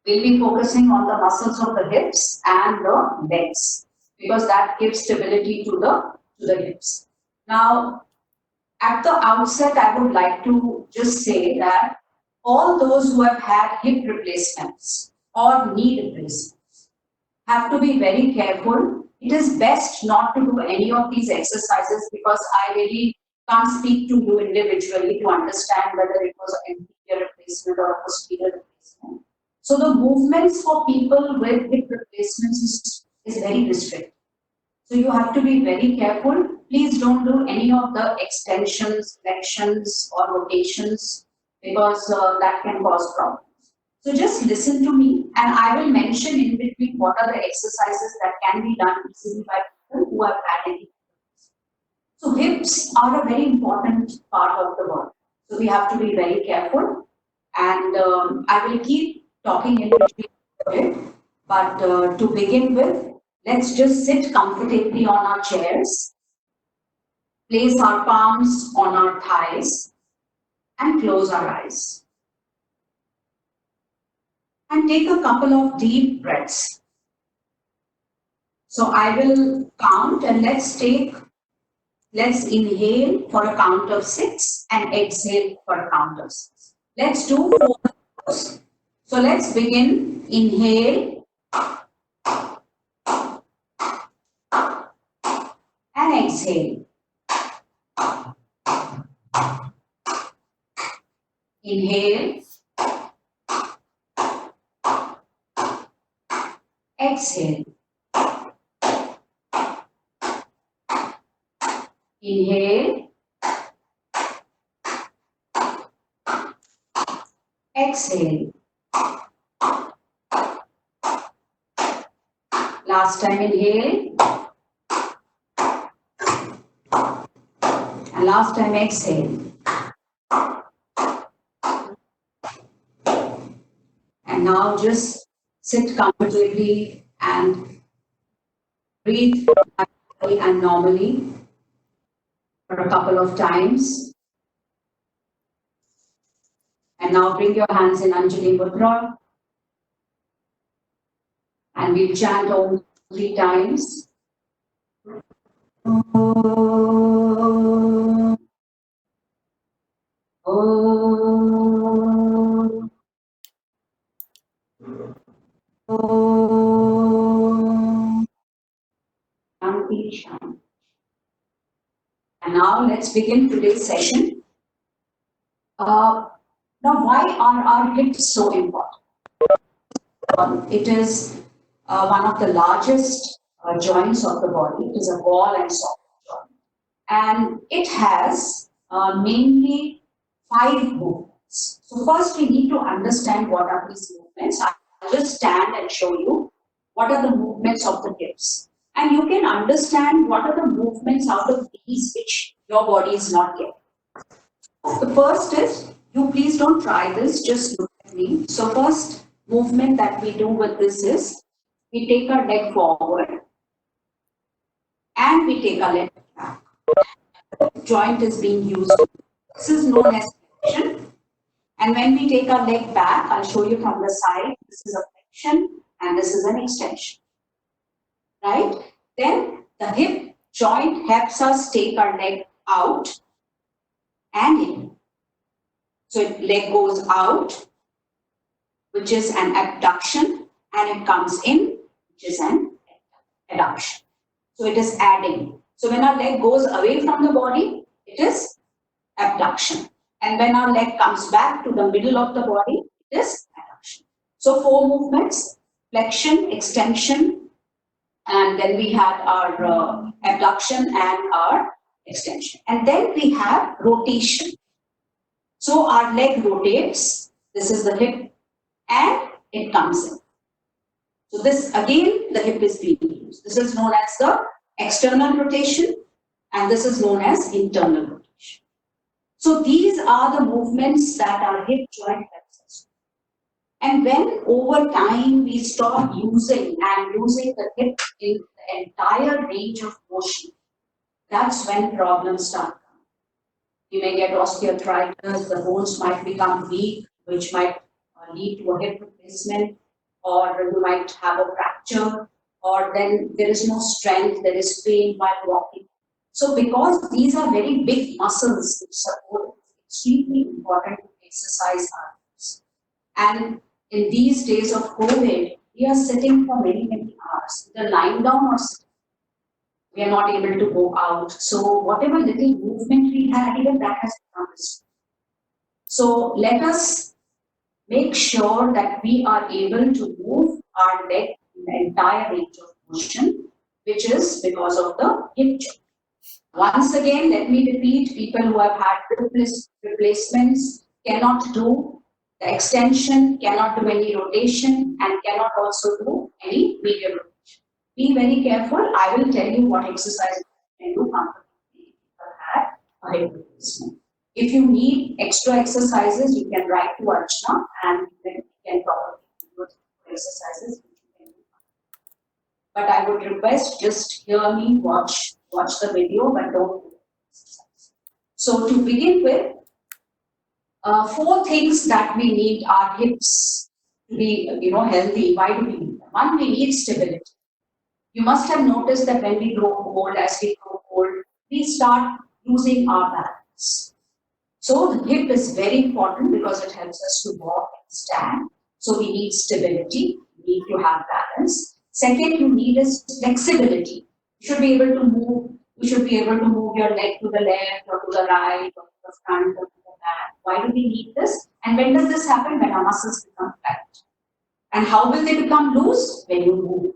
We'll be focusing on the muscles of the hips and the legs because that gives stability to the hips. Now, at the outset, I would like to just say that all those who have had hip replacements or knee replacements have to be very careful. It is best not to do any of these exercises because I really can't speak to you individually to understand whether it was an anterior replacement or a posterior replacement. So the movements for people with hip replacements is very restricted. So you have to be very careful. Please don't do any of the extensions, flexions, or rotations because that can cause problems. So just listen to me and I will mention in between what are the exercises that can be done easily by people who have had any. So hips are a very important part of the body. So we have to be very careful and I will keep talking in between. But to begin with, let's just sit comfortably on our chairs, place our palms on our thighs, and close our eyes. And take a couple of deep breaths. So I will count and let's inhale for a count of 6 and exhale for a count of 6. Let's do 4 of those. So let's begin. Inhale and exhale. Inhale, exhale. Inhale, exhale. Last time inhale. And last time exhale. And now just sit comfortably and breathe naturally and normally for a couple of times. And now bring your hands in Anjali Mudra. And we'll chant Om 3 times. Om. Om. Om. Shanti, Shanti. And now let's begin today's session. Now, why are our hips so important? It is one of the largest joints of the body. It is a ball and socket joint. And it has mainly 5 movements. So first we need to understand what are these movements. I'll just stand and show you what are the movements of the hips. And you can understand what are the movements out of these which your body is not getting. The first is, you please don't try this, just look at me. So first movement that we do with this is, we take our leg forward and we take our leg back. Joint is being used. This is known as flexion. And when we take our leg back, I'll show you from the side, this is a flexion and this is an extension. Right? Then the hip joint helps us take our leg out and in. So leg goes out, which is an abduction, and it comes in, which is an adduction. So it is adding. So when our leg goes away from the body, it is abduction. And when our leg comes back to the middle of the body, it is adduction. So 4 movements, flexion, extension, and then we had our abduction and our extension. And then we have rotation. So our leg rotates, this is the hip, and it comes in. So this again, the hip is being used. This is known as the external rotation, and this is known as internal rotation. So these are the movements that our hip joint helps us. And when over time we stop using the hip in the entire range of motion, that's when problems start. You may get osteoarthritis, the bones might become weak, which might lead to a hip replacement. or you might have a fracture, or then there is no strength, there is pain while walking. So because these are very big muscles which support, it's extremely important to exercise our hips. And in these days of COVID, we are sitting for many, many hours, either lying down or sitting. We are not able to go out. So whatever little movement we had, even that has become restricted. So let us make sure that we are able to move our leg in the entire range of motion, which is because of the hip joint. Once again, let me repeat, people who have had replacements cannot do the extension, cannot do any rotation, and cannot also do any medial rotation. Be very careful. I will tell you what exercise you can do after people have a hip replacement. If you need extra exercises, you can write to Archana and then we can probably do exercises which you can do. But I would request just hear me, watch the video, but don't do exercise. So to begin with, four things that we need our hips to be healthy. Why do we need them? One, we need stability. You must have noticed that when we grow old, as we grow old, we start losing our balance. So the hip is very important because it helps us to walk and stand. So we need stability, we need to have balance. Second, you need is flexibility. You should be able to move. You should be able to move your leg to the left or to the right or to the front or to the back. Why do we need this? And when does this happen? When our muscles become tight. And how will they become loose? When you move.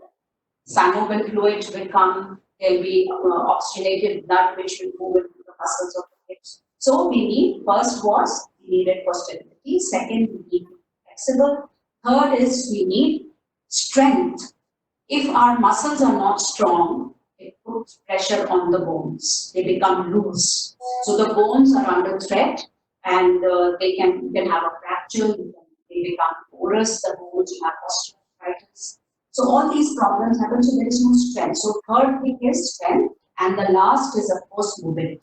Synovial fluid will come. There will be oxygenated blood which will move into the muscles of the hips. So we need, first was, we needed for stability. Second, we need flexible. Third is we need strength. If our muscles are not strong, it puts pressure on the bones. They become loose. So the bones are under threat and you can have a fracture, they become porous, the bones, you have osteoarthritis. So all these problems happen, so there is no strength. So third thing is strength, and the last is of course mobility.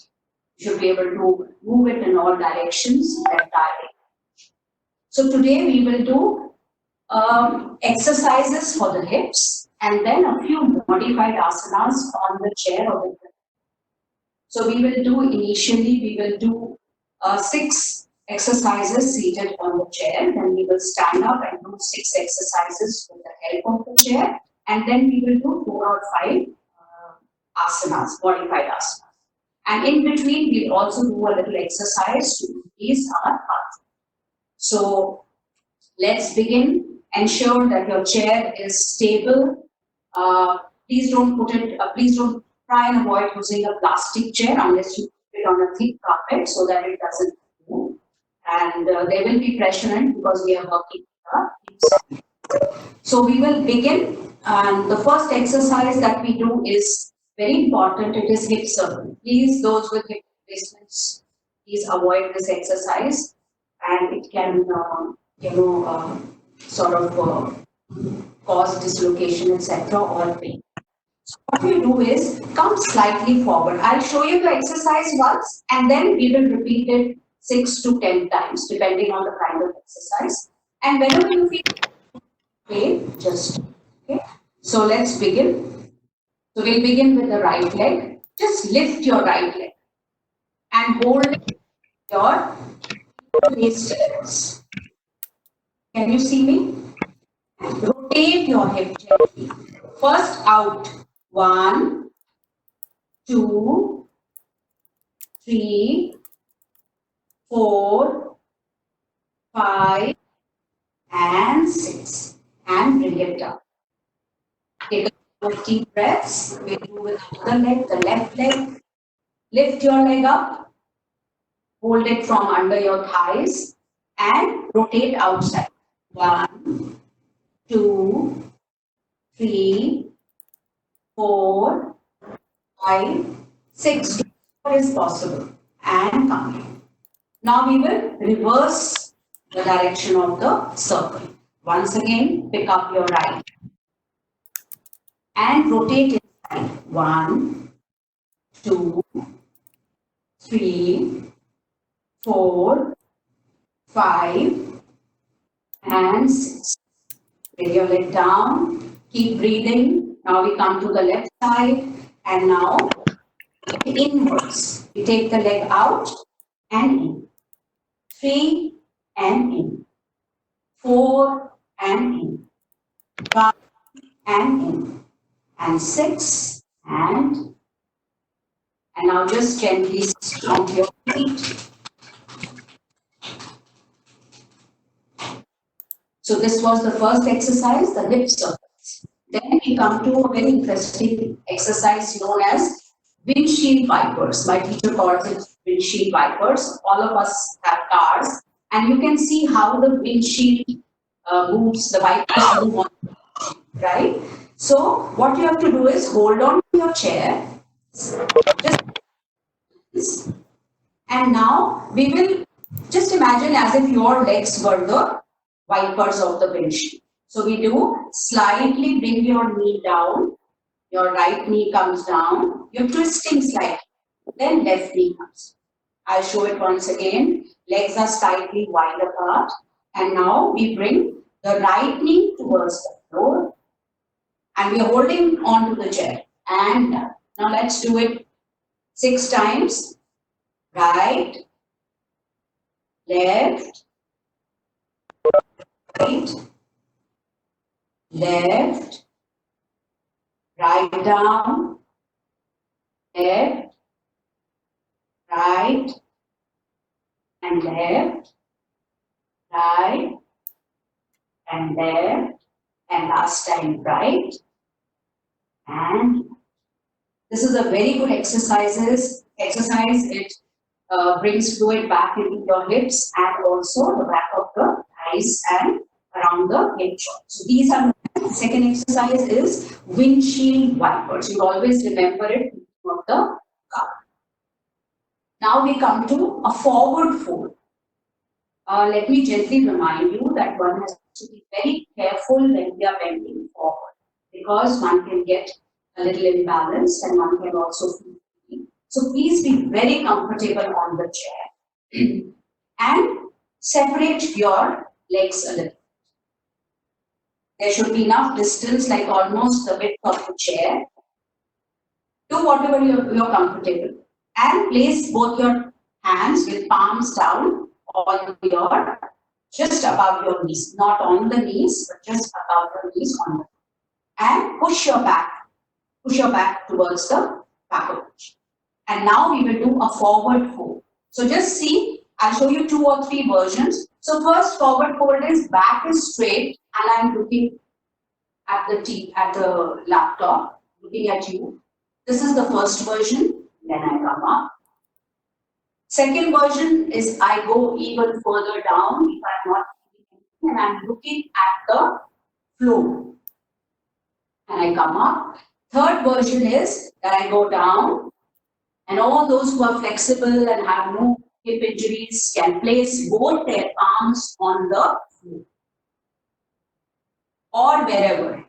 You should be able to move it in all directions, So today we will do exercises for the hips and then a few modified asanas on the chair or the bed. So we will do initially, we will do 6 exercises seated on the chair, then we will stand up and do 6 exercises with the help of the chair, and then we will do 4 or 5 asanas, modified asanas. And in between, we'll also do a little exercise to increase our heart. So let's begin. Ensure that your chair is stable. Please don't please don't try and avoid using a plastic chair unless you put it on a thick carpet so that it doesn't move. And there will be pressure in because we are working with our hips. So we will begin. And the first exercise that we do is very important. It is hip circle. Please, those with hip replacements, please avoid this exercise, and it can, sort of cause dislocation, etc., or pain. So what we do is come slightly forward. I'll show you the exercise once, and then we will repeat it 6 to 10 times, depending on the kind of exercise. And whenever you feel pain, just okay. So let's begin. So we'll begin with the right leg. Just lift your right leg and hold your waist. Can you see me? Rotate your hip gently. First out. 1, 2, 3, 4, 5, and 6. And bring it down. Take a couple of deep breaths. We do with the other leg, the left leg. Lift your leg up. Hold it from under your thighs and rotate outside. 1, 2, 3, 4, 5, 6. What is possible? And come. Now we will reverse the direction of the circle. Once again, pick up your right and rotate inside. 1, 2, 3, 4, 5, and 6. Bring your leg down. Keep breathing. Now we come to the left side. And now inwards. We take the leg out and in. 3 and in. 4 and in. 5 and in. And 6 and now just gently stomp your feet. So this was the first exercise, the hip circles. Then we come to a very interesting exercise known as windshield wipers. My teacher calls it windshield wipers. All of us have cars, and you can see how the windshield moves, the wipers move on, right? So what you have to do is hold on to your chair, just, and now we will just imagine as if your legs were the wipers of the windshield. So we do slightly bring your knee down, your right knee comes down, you're twisting slightly, then left knee comes. I'll show it once again. Legs are slightly wide apart, and now we bring the right knee towards the floor, and we are holding on to the chair. And now let's do it 6 times. Right, left, right, left, right down, left, right, and left, right, and left, and last time right, and this is a very good exercise. It brings fluid back into your hips and also the back of the thighs and around the hip joint. So these are the second exercise is windshield wipers. You always remember it of the car. Now we come to a forward fold. Let me gently remind you that one has to be very careful when we are bending forward because one can get a little imbalanced and one can also feel. So please be very comfortable on the chair and separate your legs a little. There should be enough distance, like almost the width of the chair. Do whatever you're comfortable and place both your hands with palms down on your, just above your knees, not on the knees, but just above your knees on the, and push your back towards the back of the chair. And now we will do a forward fold. So just see, I'll show you 2 or 3 versions. So first forward fold is back is straight and I'm looking at the laptop, looking at you. This is the first version, then I come up. Second version is I go even further down if I'm not and I'm looking at the floor. And I come up. Third version is that I go down. And all those who are flexible and have no hip injuries can place both their palms on the floor or wherever.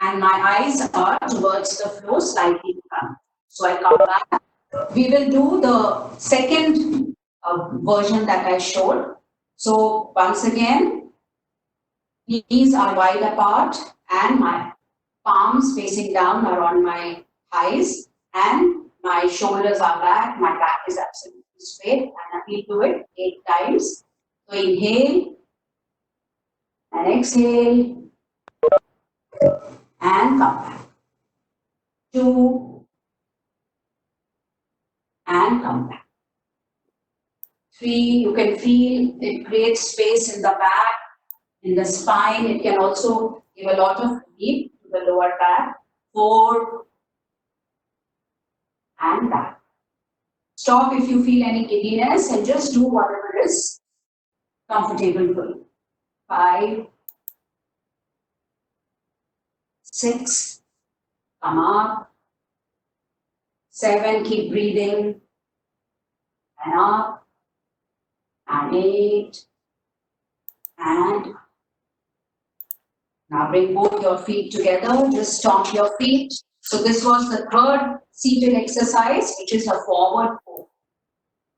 And my eyes are towards the floor, slightly down. So I come back. We will do the second version that I showed. So once again, knees are wide apart and my palms facing down are on my thighs. And my shoulders are back, my back is absolutely straight, and I will do it 8 times. So inhale and exhale and come back. 2 and come back. 3, you can feel it creates space in the back, in the spine. It can also give a lot of relief to the lower back. 4 and back. Stop if you feel any giddiness and just do whatever is comfortable for you. 5, 6, come up. 7, keep breathing. And up. And 8. And now bring both your feet together. Just stomp your feet. So this was the third seated exercise, which is a forward fold.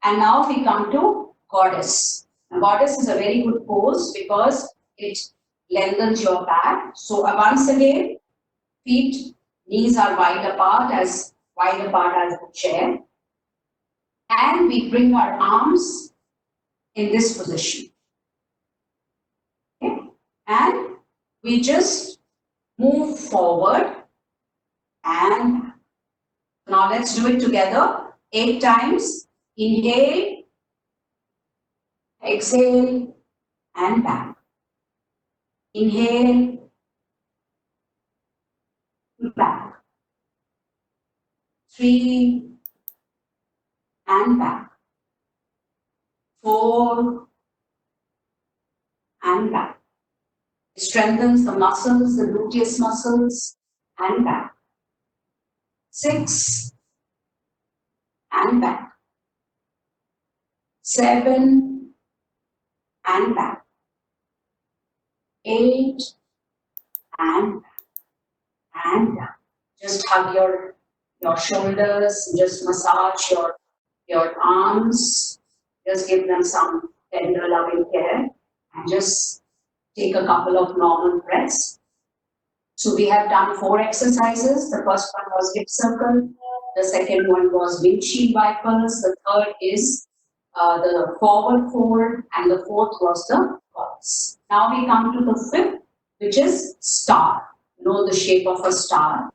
And now we come to goddess. Now, goddess is a very good pose because it lengthens your back. So once again, feet, knees are wide apart as the chair. And we bring our arms in this position. Okay? And we just move forward. And now let's do it together. 8 times. Inhale, exhale, and back. Inhale, back. 3, and back. 4, and back. It strengthens the muscles, the gluteus muscles, and back. 6, and back. 7, and back. 8, and back. And back. Just hug your shoulders, just massage your arms, just give them some tender loving care, and just take a couple of normal breaths. So we have done 4 exercises. The first one was hip circle, the second one was windshield wipers, the third is the forward fold, and the fourth was the pulse. Now we come to the fifth, which is star. You know the shape of a star.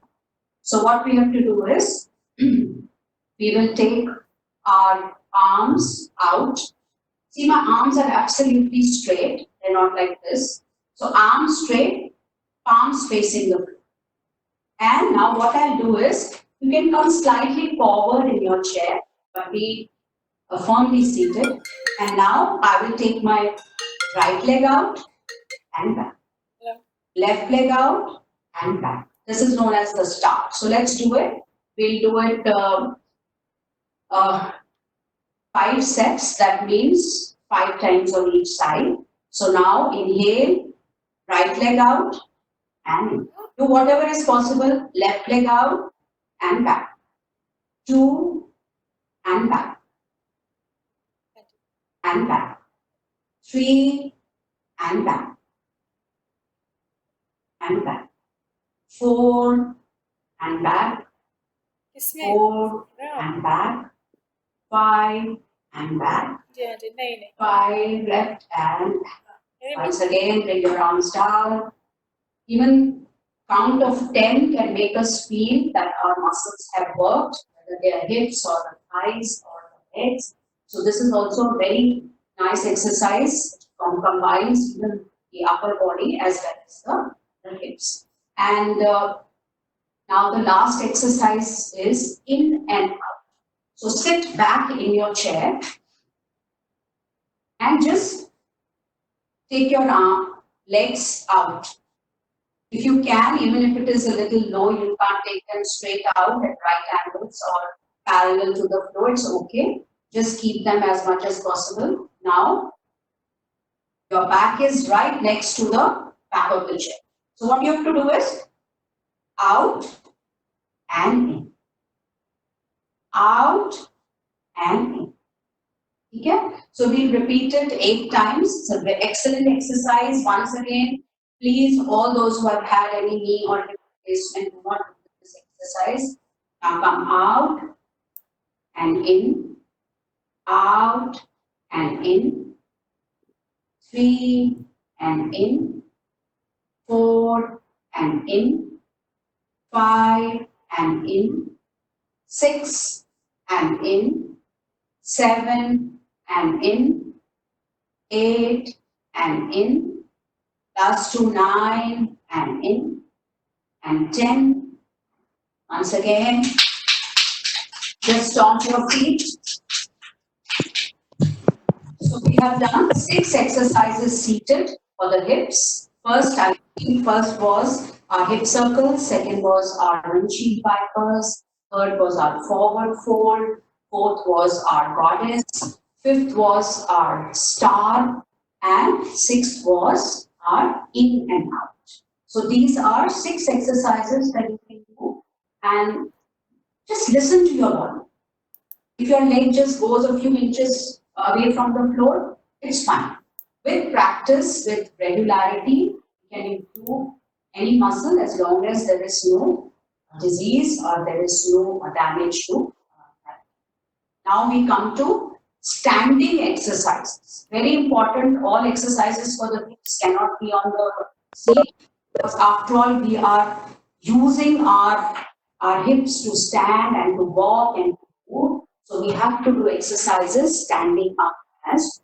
So what we have to do is, we will take our arms out. See, my arms are absolutely straight. They're not like this. So arms straight, palms facing the floor. And now what I'll do is, you can come slightly forward in your chair, but be firmly seated. And now I will take my right leg out and back. Left leg out and back. This is known as the star. So let's do it. We'll do it 5 sets. That means 5 times on each side. So now inhale, right leg out and in. Do whatever is possible. Left leg out and back. 2 and back. And back. 3 and back. And back. 4 and back. 4 and back. 5 and back. 5 left and back. Once again, bring your arms down. Even count of 10 can make us feel that our muscles have worked, whether they are hips or the thighs or the legs. So this is also a very nice exercise. Combines even the upper body as well as the hips. And now the last exercise is in and out. So sit back in your chair and just take your legs out. If you can, even if it is a little low, you can't take them straight out at right angles or parallel to the floor, it's okay. Just keep them as much as possible. Now, your back is right next to the back of the chair. So what you have to do is out and in. Out and in. Okay? So we'll repeat it 8 times. It's an excellent exercise. Once again, please, all those who have had any knee or hip replacement, do not do this exercise. Now come out and in. Out and in. 3 and in. 4 and in. 5 and in. 6 and in. 7 and in. 8 and in. Last 2, 9 and in. And 10. Once again, just stomp your feet. So we have done 6 exercises seated for the hips. First was our hip circle. Second was our windshield wipers. Third was our forward fold. Fourth was our goddess. Fifth was our star. And sixth was our in and out. So these are 6 exercises that you can do. And just listen to your body. If your leg just goes a few inches away from the floor, it's fine. With practice, with regularity, can improve any muscle as long as there is no disease or there is no damage to that. Now we come to standing exercises. Very important, all exercises for the hips cannot be on the seat because after all we are using our hips to stand and to walk and to move. So we have to do exercises standing up as.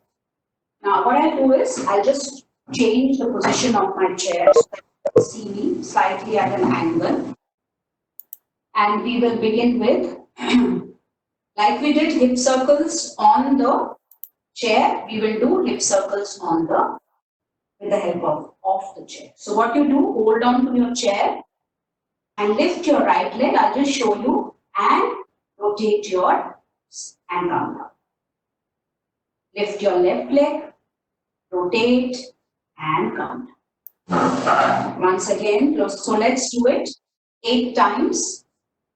Now what I do is I'll just change the position of my chair so that you can see me slightly at an angle. And we will begin with, like we did hip circles on the chair, we will do hip circles on the, with the help of the chair. So what you do, hold on to your chair and lift your right leg. I'll just show you and rotate your and come down. Lift your left leg, rotate and come down. Once again, so let's do it 8 times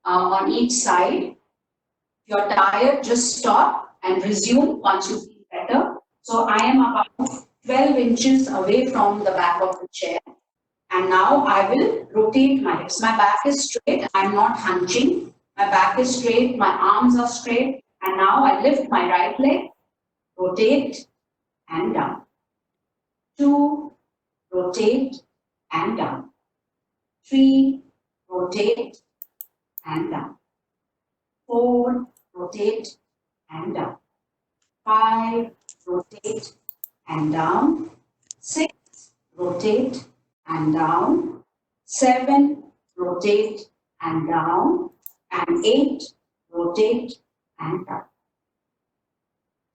on each side. If you're tired, just stop and resume once you feel better. So I am about 12 inches away from the back of the chair. And now I will rotate my hips. My back is straight. I'm not hunching. My back is straight. My arms are straight. And now I lift my right leg, rotate and down. 2, rotate and down. 3, rotate and down. 4, rotate and down. 5, rotate and down. 6, rotate and down. 7, rotate and down. And 8, rotate and down.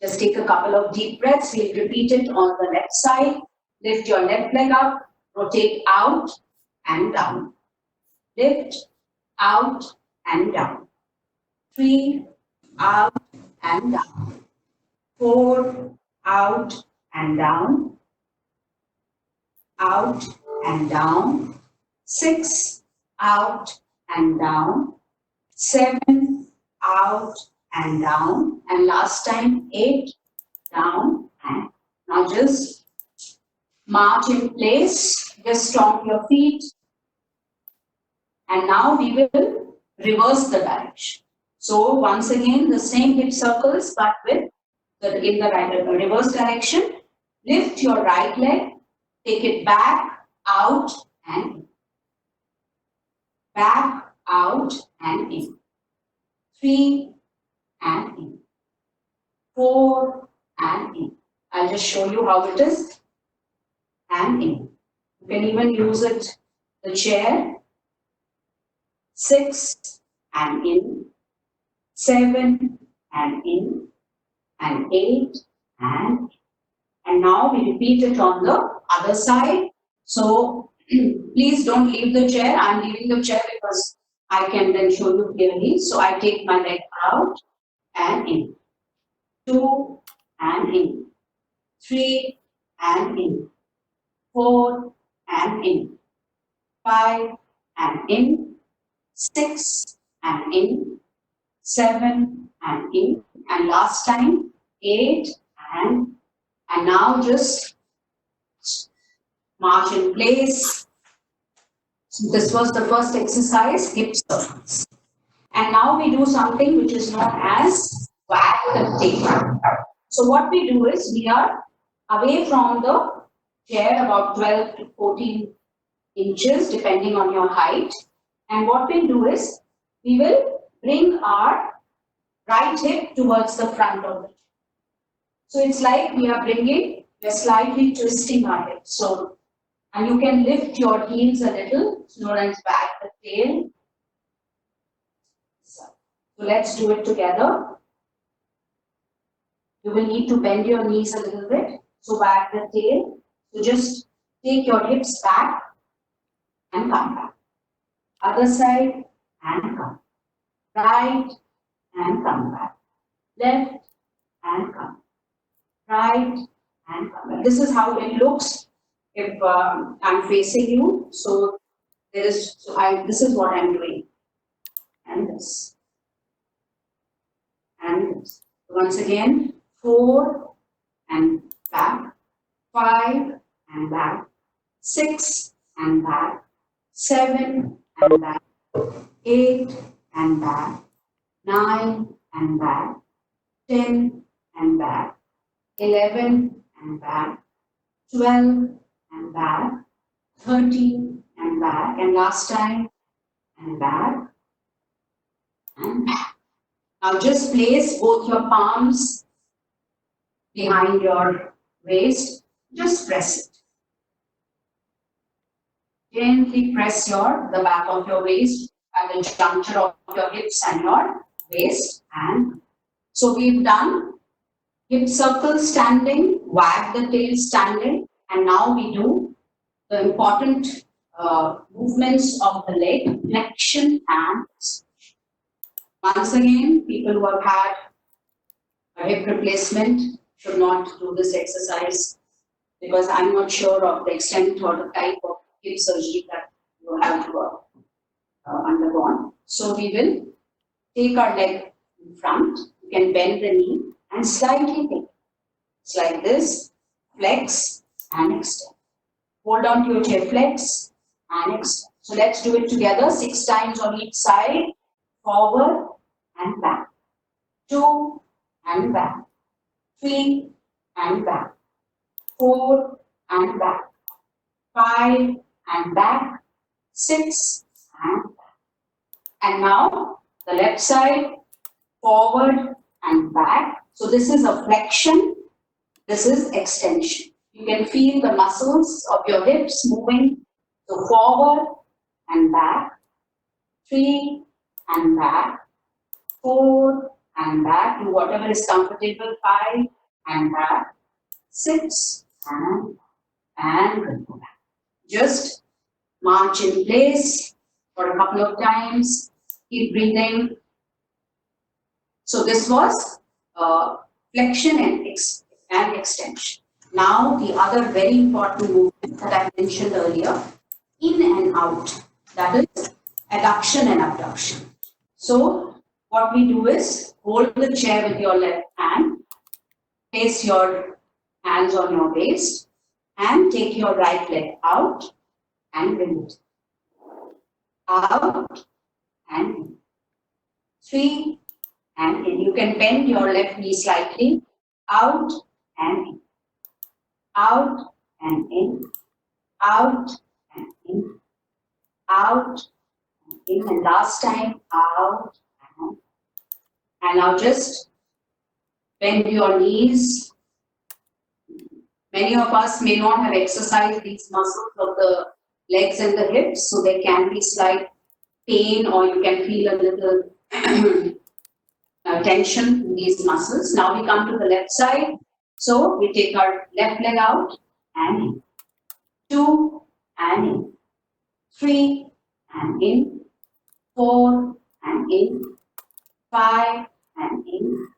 Just take a couple of deep breaths. We'll repeat it on the left side. Lift your left leg up, rotate out and down. Lift, out and down. 3, out and down. 4, out and down. Out and down. 6, out and down. 7, out and down. And last time, 8, down and now just march in place. Just stomp your feet. And now we will reverse the direction. So once again, the same hip circles, but with in the reverse direction. Lift your right leg, take it back, out and in. Back, out and in. 3 and in. 4 and in. I'll just show you how it is. And in. You can even use it, the chair. 6 and in. 7 and in. And 8 and now we repeat it on the other side. So please don't leave the chair. I'm leaving the chair because I can then show you clearly. So I take my leg out and in. 2 and in. 3 and in. 4 and in. 5 and in. 6 and in. 7 and in. And last time, 8 and now just march in place. So this was the first exercise, hip circles. And now we do something which is known as wag the tail. So what we do is we are away from the chair about 12 to 14 inches depending on your height. And what we do is we will bring our right hip towards the front of the chair. So it's like we are slightly twisting our hip. So, and you can lift your heels a little, it's known as wag the tail. So let's do it together. You will need to bend your knees a little bit. So wag the tail. So just take your hips back and come back. Other side and come. Right and come back. Left and come. Right and come back. This is how it looks if I'm facing you. So this is what I'm doing. And this. And this. Once again, 4 and back. 5 and back. 6 and back, 7 and back, 8 and back, 9 and back, 10 and back, 11 and back, 12 and back, 13 and back, and last time and back and back. Now just place both your palms behind your waist. Just press it. Gently press the back of your waist at the juncture of your hips and your waist. And so we've done hip circle standing, wag the tail standing, and now we do the important movements of the leg, flexion and extension. Once again, people who have had a hip replacement should not do this exercise because I'm not sure of the extent or the type of hip surgery that you have undergone. So we will take our leg in front. You can bend the knee and slightly take it. It's like this, flex and extend. Hold on to your chair, flex and extend. So let's do it together, 6 times on each side, forward and back, 2 and back, 3 and back, 4 and back, 5 and back, 6 and back. And now the left side, forward and back. So this is a flexion, this is extension. You can feel the muscles of your hips moving. So forward and back, 3 and back, 4 and back, do whatever is comfortable, 5 and back, 6 and go back. Just march in place for a couple of times, keep breathing. So this was flexion and extension. Now the other very important movement that I mentioned earlier, in and out, that is adduction and abduction. So what we do is hold the chair with your left hand, place your hands on your waist and take your right leg out and bring it. Out and in. 3 and in. You can bend your left knee slightly, out and in. Out and in, out and in, out and in, and last time, out and in. And now just bend your knees. Many of us may not have exercised these muscles of the legs and the hips, so there can be slight pain or you can feel a little tension in these muscles. Now we come to the left side. So we take our left leg out and in. 2 and in. 3 and in. 4 and in. 5 and in.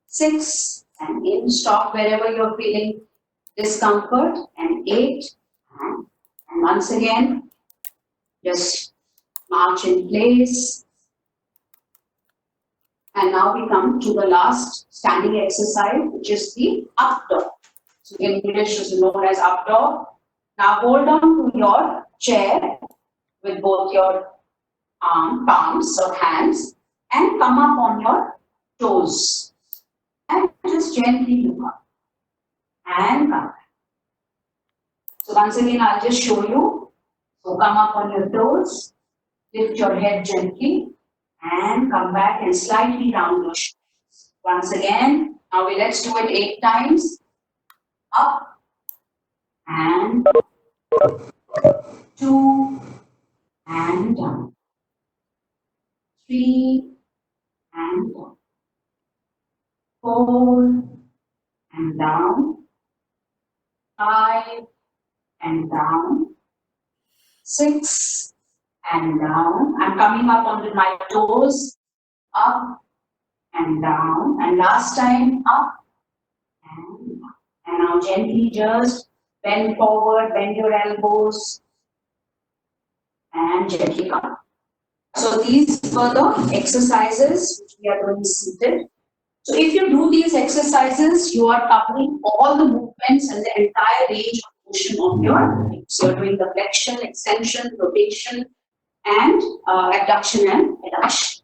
6 and in. Stop wherever you're feeling discomfort. And 8 and once again, just march in place. And now we come to the last standing exercise, which is the up dog. So in English is known as up dog. Now hold on to your chair with both your palms or hands and come up on your toes. And just gently look up and come back. So once again, I'll just show you. So come up on your toes, lift your head gently, and come back and slightly round your shoulders. Once again, now let's do it 8 times. Up and 2 and down. 3 and down. 4 and down. 5 and down. 6 and down. I'm coming up onto my toes, up and down, and last time up and down. And now gently just bend forward, bend your elbows, and gently come up. So these were the exercises which we are doing seated. So if you do these exercises, you are covering all the movements and the entire range of motion of your hips. So you're doing the flexion, extension, rotation, and abduction and adduction.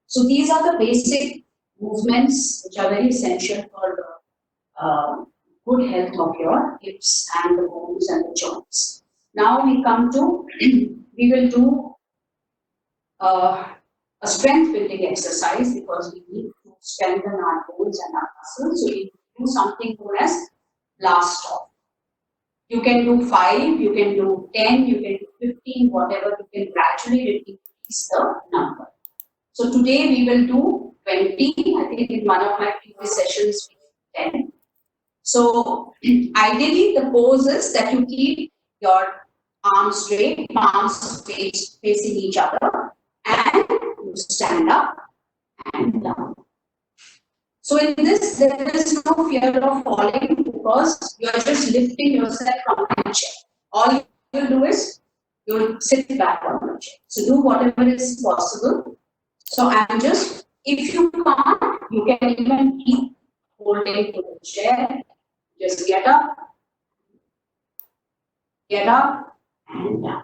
So these are the basic movements which are very essential for the good health of your hips and the bones and the joints. Now we come to, we will do a strength building exercise because we need to strengthen our bones and our muscles. So we do something known as blast off. You can do 5, you can do 10, you can do 15, whatever, you can gradually increase the number. So today we will do 20. I think in one of my previous sessions we did 10. So ideally the pose is that you keep your arms straight, palms facing each other, and you stand up and down. So in this, there is no fear of falling because you are just lifting yourself from the chair. All you do is you sit back on the chair. So do whatever is possible. So I'm just, if you can't, you can even keep holding to the chair. Just get up, and down.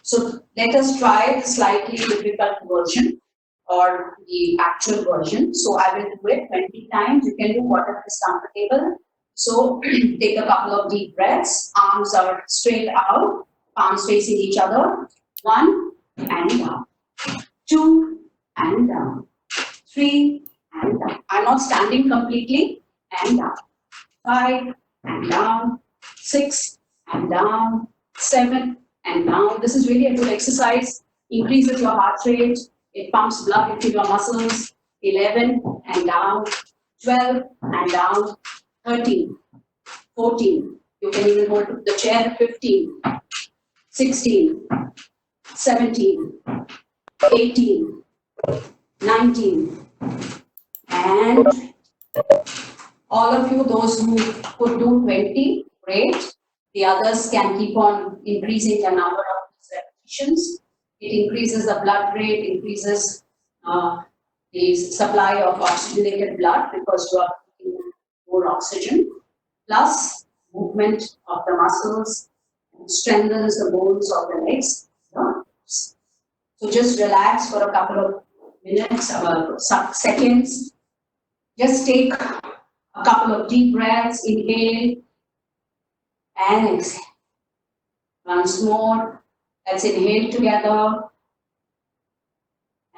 So let us try the slightly difficult version or the actual version. So I will do it 20 times. You can do whatever is comfortable. So take a couple of deep breaths. Arms are straight out, palms facing each other. 1 and down. 2 and down. 3 and down. I'm not standing completely and down. 5 and down. 6 and down. 7 and down. This is really a good exercise. Increases your heart rate. It pumps blood into your muscles. 11 and down. 12 and down. 13. 14. You can even hold the chair. 15. 16. 17. 18. 19. And all of you, those who could do 20, great. The others can keep on increasing the number of these repetitions. It increases the blood rate, increases the supply of oxygenated blood because you are taking more oxygen. Plus, movement of the muscles strengthens the bones of the legs. So just relax for a couple of minutes, seconds. Just take a couple of deep breaths, inhale and exhale. Once more, let's inhale together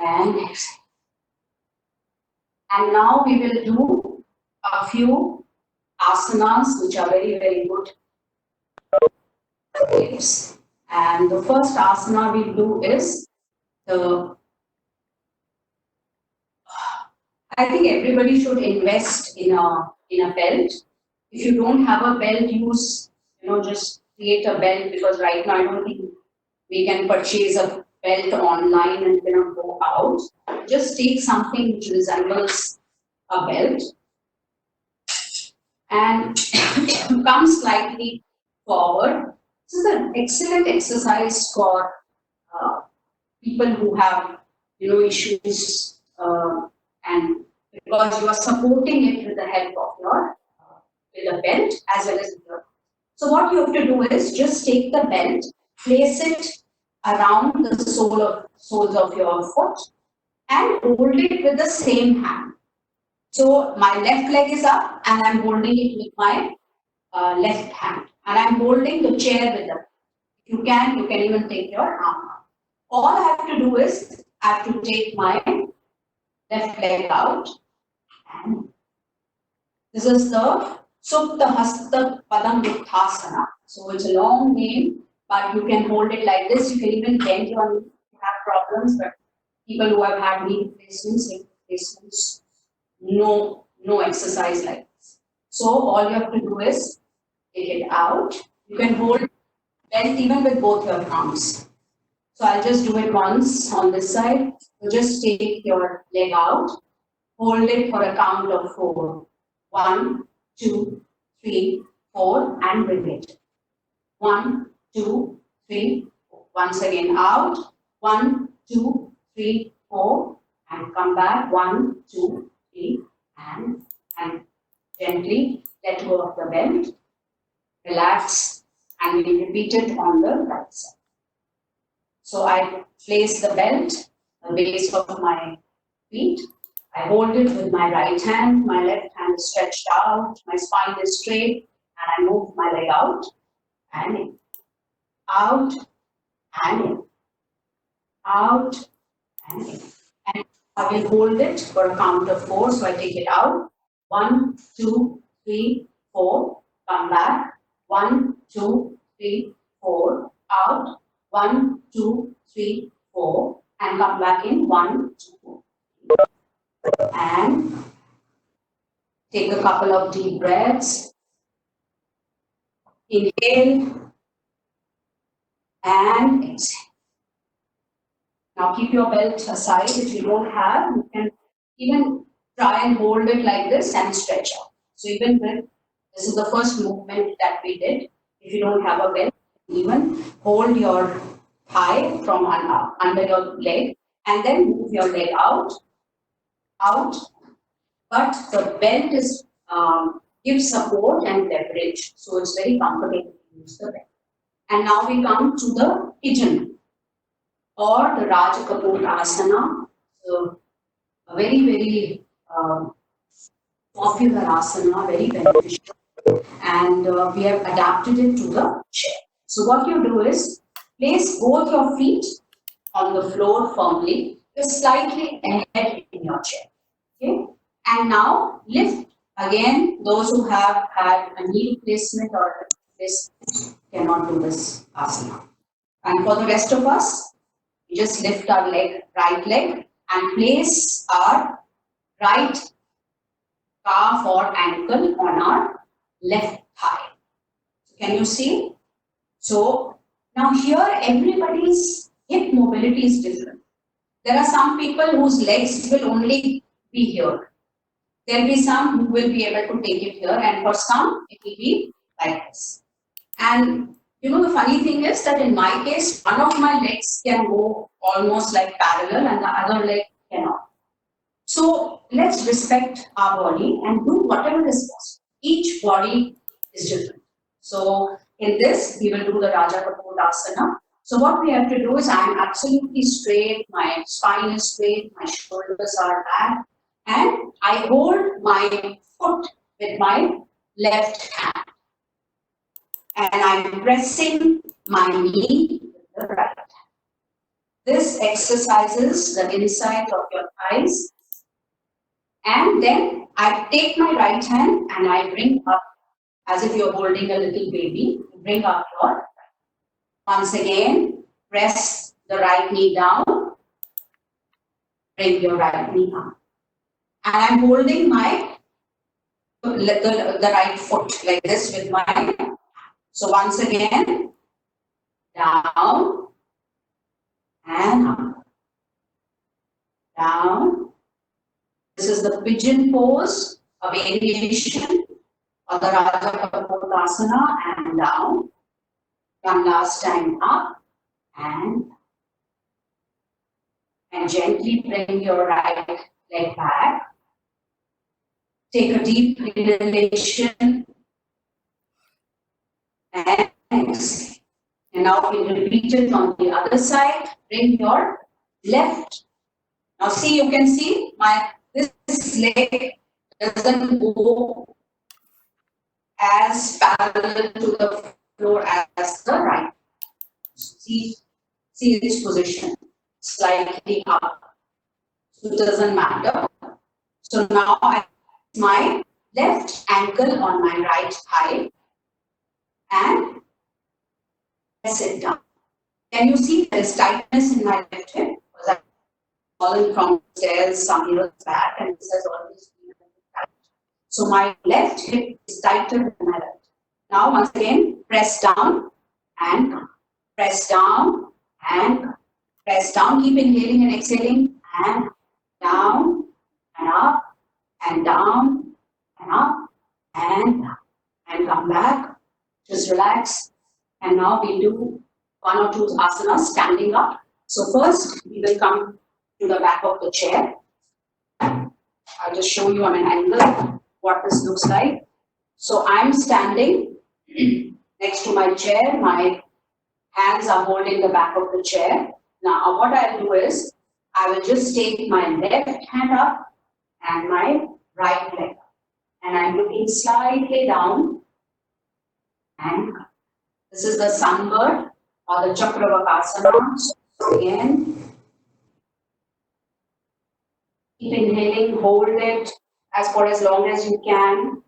and exhale. And now we will do a few asanas, which are very, very good tips. And the first asana we'll do is I think everybody should invest in a belt. If you don't have a belt, just create a belt because right now I don't think we can purchase a belt online and go out. Just take something which resembles a belt and come slightly forward. This is an excellent exercise for people who have issues and because you are supporting it with the help of your with a belt as well as with your. So what you have to do is just take the belt, place it around the soles of your foot and hold it with the same hand. So my left leg is up and I'm holding it with my left hand and I'm holding the chair with them. If you can even take your arm out. All I have to do is I have to take my left leg out and this is the Supta Hasta Padam Utthasana. So it's a long name, but you can hold it like this. You can even bend your knee if you have problems, but people who have had knee replacements, no exercise like this. So all you have to do is take it out. You can hold bent even with both your arms. So I'll just do it once on this side. So just take your leg out, hold it for a count of 4. 1, 2, 3, 4, and bring it. 1, 2, 3, 4. Once again out. 1, 2, 3, 4, and come back. 1, 2, 3, and gently let go of the belt. Relax and we repeat it on the right side. So I place the belt at the base of my feet. I hold it with my right hand, my left hand is stretched out, my spine is straight, and I move my leg out and in, out and in, out and in. And I will hold it for a count of 4. So I take it out. 1, 2, 3, 4. Come back. 1, 2, 3, 4. Out. 1, 2, 3, 4. And come back in. 1, 2. And take a couple of deep breaths. Inhale and exhale. Now keep your belt aside. If you don't have, you can even try and hold it like this and stretch out. So even with, this is the first movement that we did. If you don't have a belt, even hold your thigh from under your leg and then move your leg out. But the belt is gives support and leverage, so it's very comfortable to use the belt. And now we come to the pigeon or the Raja Kapoor asana. So a very popular asana, very beneficial, and we have adapted it to the chair. So what you do is place both your feet on the floor firmly, just slightly ahead in your chair. Okay, and now lift again. Those who have had a knee replacement or this cannot do this asana. And for the rest of us, we just lift our right leg, and place our right calf or ankle on our left thigh. So can you see? So now here everybody's hip mobility is different. There are some people whose legs will only be here. There will be some who will be able to take it here, and for some it will be like this. And you know, the funny thing is that in my case, one of my legs can go almost like parallel and the other leg cannot. So let's respect our body and do whatever is possible. Each body is different. So in this, we will do the Raja Kapoor asana. So what we have to do is I am absolutely straight, my spine is straight, my shoulders are back, and I hold my foot with my left hand. And I'm pressing my knee with the right hand. This exercises the inside of your thighs. And then I take my right hand and I bring up, as if you're holding a little baby, bring up your right. Once again, press the right knee down, bring your right knee up. And I'm holding my the right foot like this with my hand. So once again, down and up, down. This is the pigeon pose, a variation of the Raja Kapoor asana, and down. One last time up and gently bring your right leg back. Take a deep inhalation and exhale. And now we repeat it on the other side. Bring your left. Now see, you can see this leg doesn't go as parallel to the floor as the right. See this position, slightly up. So it doesn't matter. So now I place my left ankle on my right thigh and press it down. Can you see there is tightness in my left hip? Because I've fallen from the stairs some years back and this has always been tight. So my left hip is tighter than my right. Now once again, press down and come. Press down and press down. Keep inhaling and exhaling, and down and up and down and up and down. And come back. Just relax. And now we do 1 or 2 asanas standing up. So first we will come to the back of the chair. I'll just show you on an angle what this looks like. So I'm standing next to my chair. My hands are holding the back of the chair. Now, what I'll do is, I will just take my left hand up and my right leg up. And I'm looking slightly down and up. This is the sunbird or the Chakravakasana. So again, keep inhaling, hold it for as long as you can.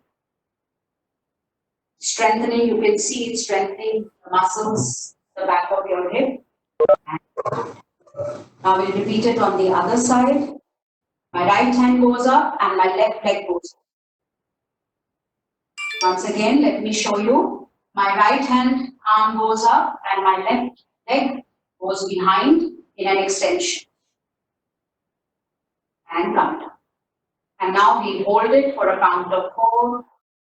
Strengthening, you can see it strengthening the muscles, the back of your hip. Now we'll repeat it on the other side. My right hand goes up and my left leg goes up. Once again, let me show you. My right hand arm goes up and my left leg goes behind in an extension. And come down. And now we hold it for a count of 4.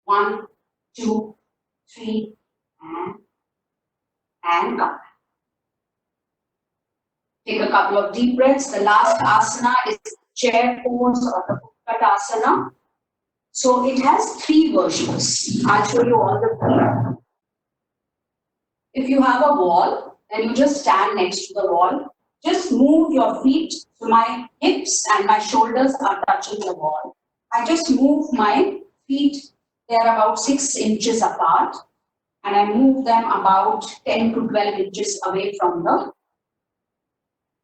1, 2, 3, and come back. Take a couple of deep breaths. The last asana is chair pose or the ocked asana. So it has 3 versions. I'll show you all the 3. If you have a wall, then you just stand next to the wall. Just move your feet so my hips and my shoulders are touching the wall. I just move my feet, they're about 6 inches apart, and I move them about 10 to 12 inches away from the,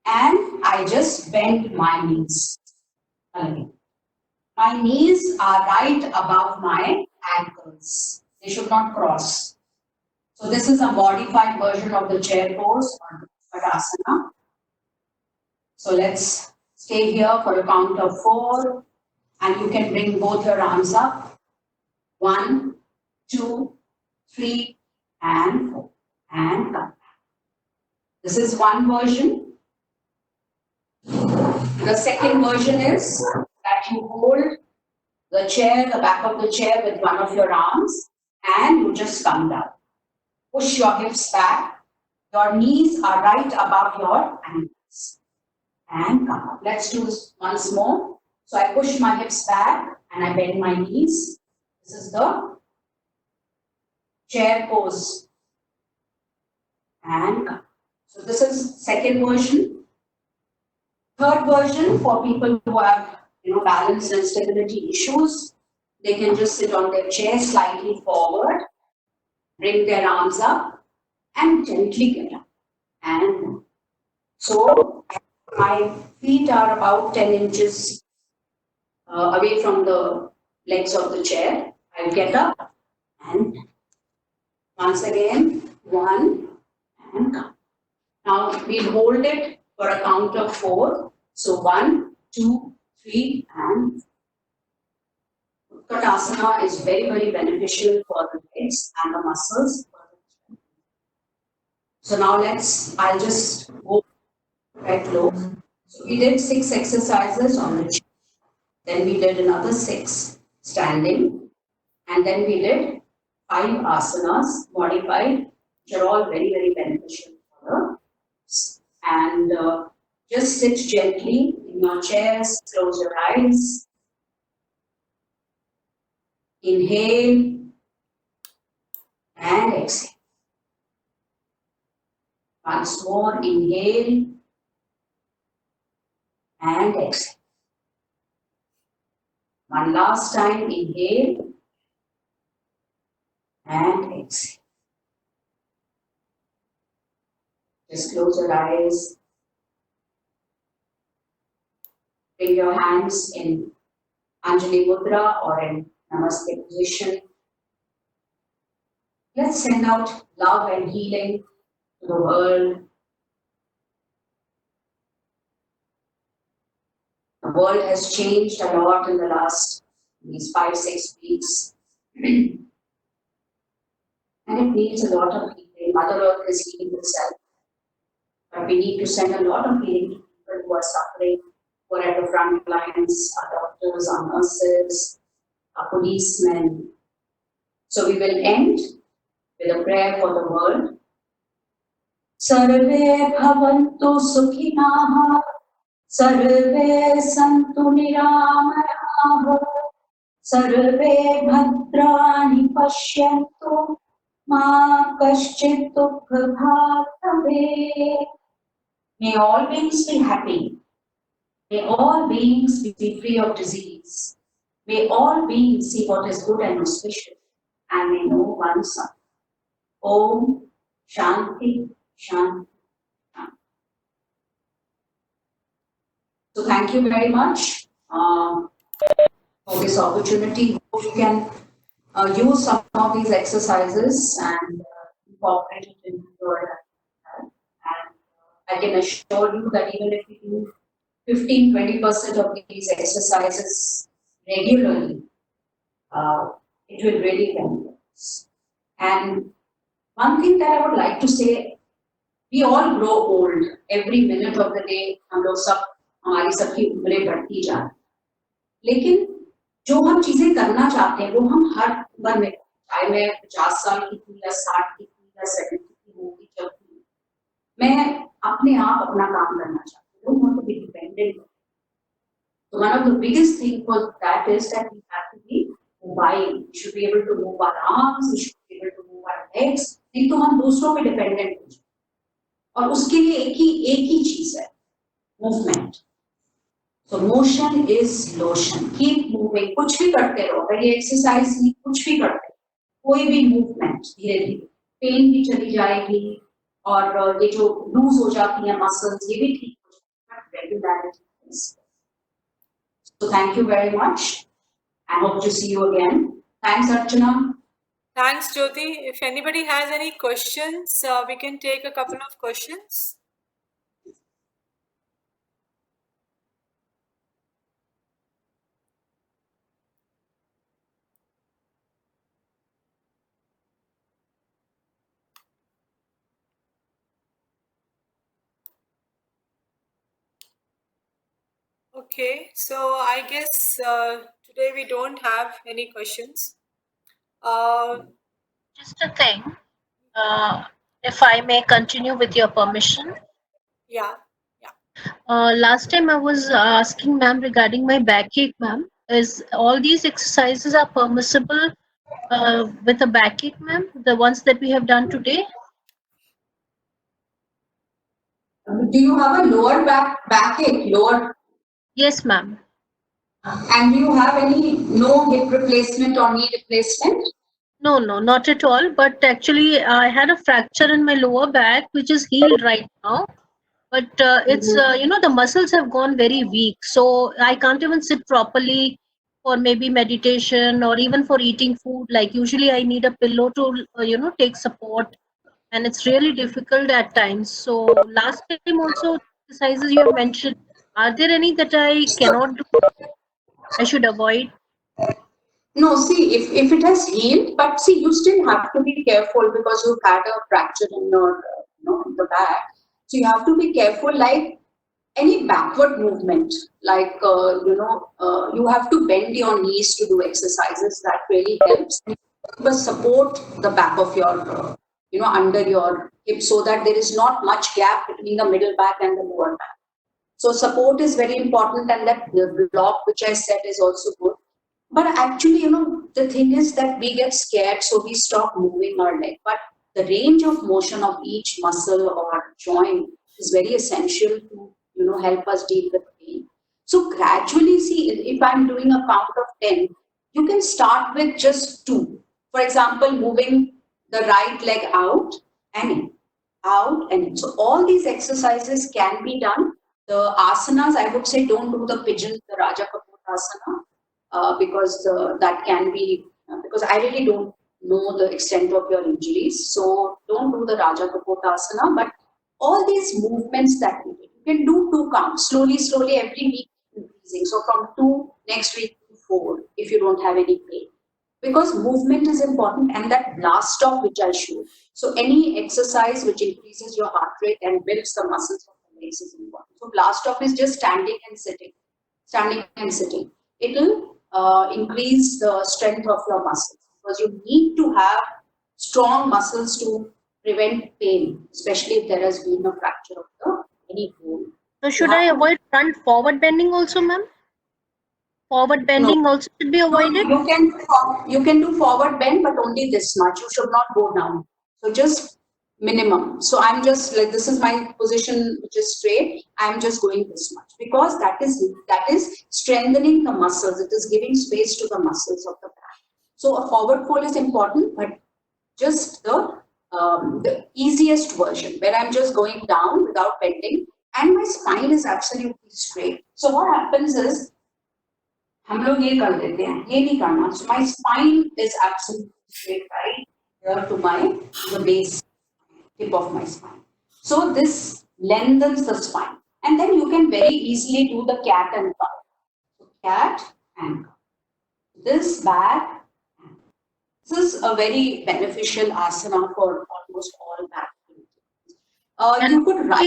and I just bend my knees. My knees are right above my ankles. They should not cross. So this is a modified version of the chair pose or Padasana. So let's stay here for a count of 4, and you can bring both your arms up. 1, 2, 3, and 4, and come back. This is one version. The second version is that you hold the chair, the back of the chair with one of your arms, and you just come down. Push your hips back. Your knees are right above your ankles. And come up. Let's do this once more. So I push my hips back and I bend my knees. This is the chair pose. And come. So this is second version. Third version, for people who have balance and stability issues, they can just sit on their chair slightly forward, bring their arms up, and gently get up. And so my feet are about 10 inches away from the legs of the chair. I'll get up and once again, 1 and come. Now we'll hold it for a count of 4. So 1, 2, 3, and Utkatasana is very, very beneficial for the legs and the muscles. So now I'll just go right low. So we did 6 exercises on the chair. Then we did another 6 standing. And then we did 5 asanas modified, which are all very, very beneficial for us. And just sit gently in your chairs, close your eyes. Inhale and exhale. Once more, inhale and exhale. One last time, inhale and exhale. Just close your eyes. Bring your hands in Anjali Mudra or in Namaste position. Let's send out love and healing to the world. The world has changed a lot in the last these 5-6 weeks. And it needs a lot of healing. Mother Earth is healing itself. But we need to send a lot of healing to people who are suffering, who are at the front lines, our doctors, our nurses, our policemen. So we will end with a prayer for the world. Sarve bhavantu sukhinah, sarve santu niramayah, sarve bhadrani pashyantu, मा कश्चित् दुःखभाग् भवेत्. May all beings be happy. May all beings be free of disease. May all beings see what is good and auspicious, and may know oneself. Om Shanti Shanti. So thank you very much for this opportunity. You can use some of these exercises and incorporate it into your life. And I can assure you that even if you do 15-20% of these exercises regularly, it will really benefit us. And one thing that I would like to say, we all grow old. Every minute of the day, हम लोग सब हमारी सबकी उम्रें बढ़ती जा रही हैं. लेकिन जो हम चीजें करना चाहते हैं वो हम हर उम्र में, चाहे मैं 50 साल की थी या 60 की थी या 70 की होगी, जब भी मैं अपने आप अपना काम करना चाहती हूँ, don't want to be dependent. So one of the biggest thing for that is that we have to be mobile. We should be able to move our arms, we should be able to move our legs. नहीं तो हम दूसरों पे dependent हो जाए. और उसके लिए एक ही चीज है, movement. So motion is lotion. Keep moving. कुछ भी करते रहो. अगर ये एक्सरसाइज नहीं, कुछ भी करते रहो, कोई भी मूवमेंट धीरे धीरे पेन भी चली जाएगी और ये जो लूज हो जाती है मसल्स, ये भी ठीक हो जाएगा. Regularity. So thank you very much. I hope to see you again. Thanks, Archana. Thanks, Jyoti. If anybody has any questions, we can take a couple of questions. Okay, so I guess today we don't have any questions. Just a thing, if I may continue with your permission. Yeah. Last time I was asking ma'am regarding my backache, ma'am. Is all these exercises are permissible with a backache, ma'am? The ones that we have done today? Do you have a lower backache? Lower? Yes, ma'am. And do you have any no hip replacement or knee replacement? No, not at all. But actually, I had a fracture in my lower back, which is healed right now. But it's the muscles have gone very weak, so I can't even sit properly for maybe meditation or even for eating food. Like usually I need a pillow to take support, and it's really difficult at times. So last time also, exercises you have mentioned, are there any that I cannot do, I should avoid? No, see, if it has healed, but see, you still have to be careful because you've had a fracture in your, the back. So you have to be careful, like any backward movement, like, you have to bend your knees to do exercises. That really helps. But support the back of your, under your hip so that there is not much gap between the middle back and the lower back. So support is very important, and that the block which I said is also good. But actually, the thing is that we get scared, so we stop moving our leg. But the range of motion of each muscle or joint is very essential to, help us deal with pain. So gradually, see, if I'm doing a count of 10, you can start with just 2. For example, moving the right leg out and in, out and in. So all these exercises can be done. The asanas, I would say, don't do the pigeon, the Raja Kapoor asana, because that can be, because I really don't know the extent of your injuries. So don't do the Raja Kapoor asana, but all these movements that we do, you can do 2 counts, slowly, every week increasing. So from 2, next week to 4, if you don't have any pain. Because movement is important, and that blast stop which I showed. So any exercise which increases your heart rate and builds the muscles of the legs is important. So blast off is just standing and sitting. It will increase the strength of your muscles, because you need to have strong muscles to prevent pain, especially if there has been a fracture of any bone. So should I avoid front forward bending also, ma'am? Forward bending also should be No, avoided. you can do forward bend, but only this much. You should not go down. So just minimum. So I'm just like, this is my position, which is straight. I'm just going this much because that is strengthening the muscles. It is giving space to the muscles of the back. So a forward fold is important, but just the easiest version where I'm just going down without bending, and my spine is absolutely straight. So what happens is हम लोग ये कर देते हैं, ये नहीं करना. So my spine is absolutely straight, right here to the base tip of my spine. So this lengthens the spine, and then you can very easily do the cat and cow. So cat and cow. This back. This is a very beneficial asana for almost all back. You could write.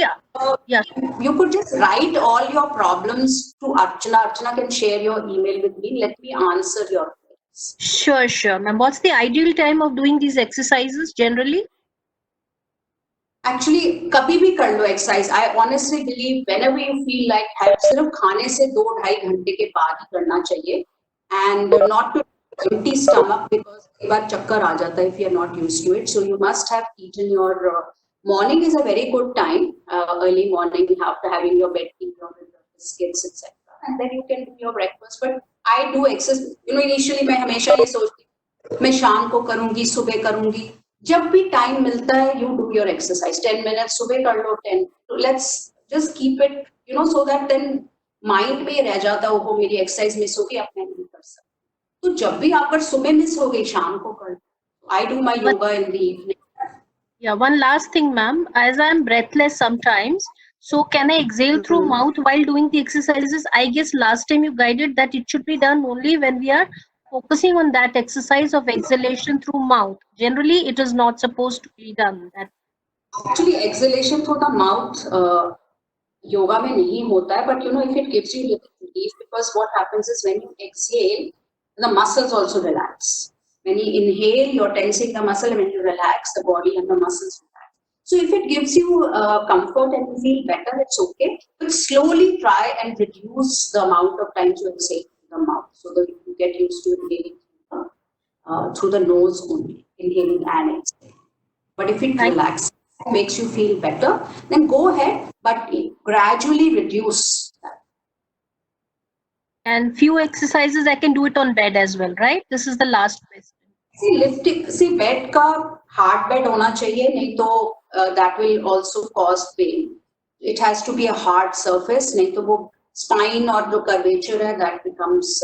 Yeah. You could just write all your problems to Archana. Archana can share your email with me. Let me answer your queries. Sure, ma'am. What's the ideal time of doing these exercises generally? Actually, कभी भी कर लो exercise. I honestly believe whenever you feel like help, सिर्फ खाने से 2-2.5 घंटे के बाद ही करना चाहिए, and not to empty stomach because कई बार चक्कर आ जाता है if you are not used to it. So you must have eaten your morning is a very good time. Early morning after having your bed tea or with your biscuits etc. And then you can do your breakfast. But I do exercise. Initially मैं हमेशा ये सोचती मैं शाम को करूंगी, सुबह करूंगी. जब भी टाइम मिलता है you do your exercise. 10 minutes सुबह कर लो 10. So let's just keep it so that then mind में रह जाता है वो मेरी exercise मिस हो गई अब मैं नहीं कर सकती. तो जब भी आप सुबह मिस हो गई शाम को कर. I do my yoga in the evening. Yeah, one last thing, ma'am. As I'm breathless sometimes, so can I exhale through mouth while doing the exercises? I guess last time you guided that it should be done only when we are focusing on that exercise of exhalation through mouth. Generally, it is not supposed to be done. Actually, exhalation through the mouth, yoga में नहीं होता है, but if it gives you little relief, because what happens is when you exhale, the muscles also relax. When you inhale, you're tensing the muscle, and when you relax, the body and the muscles relax. So if it gives you comfort and you feel better, it's okay. But slowly try and reduce the amount of times you exhale through the mouth so that you get used to inhaling through the nose only, inhaling and exhaling. But if it relaxes, makes you feel better, then go ahead, but gradually reduce that. And few exercises I can do it on bed as well, right? This is the last question. See, lifting, bed का hard bed होना चाहिए, नहीं तो that will also cause pain. It has to be a hard surface, नहीं तो वो spine और जो curvature है that becomes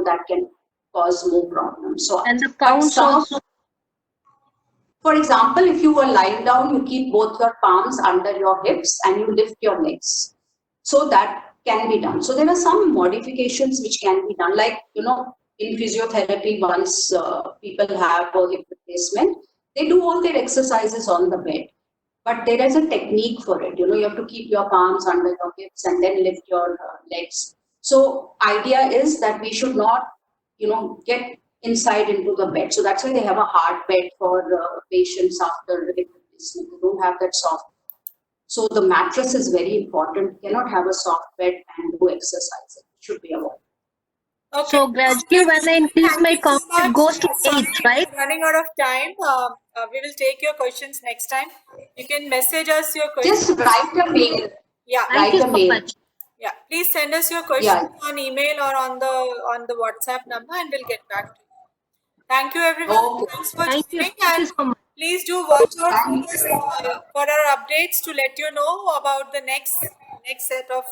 that can cause more problems. So and the counts also. For example, if you are lying down, you keep both your palms under your hips and you lift your legs. So that can be done. So there are some modifications which can be done, like in physiotherapy, once people have a hip replacement, they do all their exercises on the bed. But there is a technique for it. You have to keep your palms under your hips and then lift your legs. So idea is that we should not, get inside into the bed. So that's why they have a hard bed for patients after hip replacement. They don't have that soft. So the mattress is very important. You cannot have a soft bed and do exercise. It should be avoided. Okay. So gradually, when I increase my count, it goes to 8, right? Running out of time. We will take your questions next time. You can message us your questions. Just write a mail. Yeah. Thank you so much. Yeah. Please send us your questions on email or on the WhatsApp number, and we'll get back to you. Thank you, everyone. Okay. Thanks for Thank you. joining. Thank you And so much. please do watch out for our updates to let you know about the next set of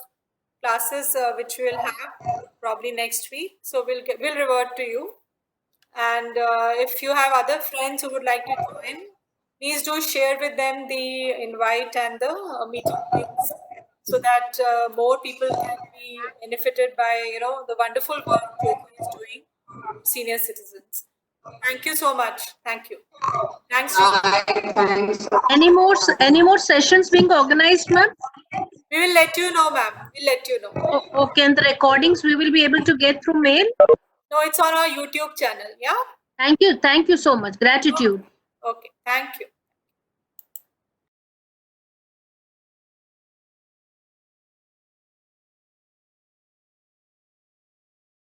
classes which we'll have probably next week. So we'll revert to you. And if you have other friends who would like to join, please do share with them the invite and the meeting links so that more people can be benefited by the wonderful work Jyoti is doing for senior citizens. Thank you so much. Thank you. Thanks. Thanks. Any more sessions being organized, ma'am? We will let you know, ma'am. We'll let you know. Okay, and the recordings we will be able to get through mail? No, it's on our YouTube channel. Yeah. Thank you so much. Gratitude. Okay. Thank you.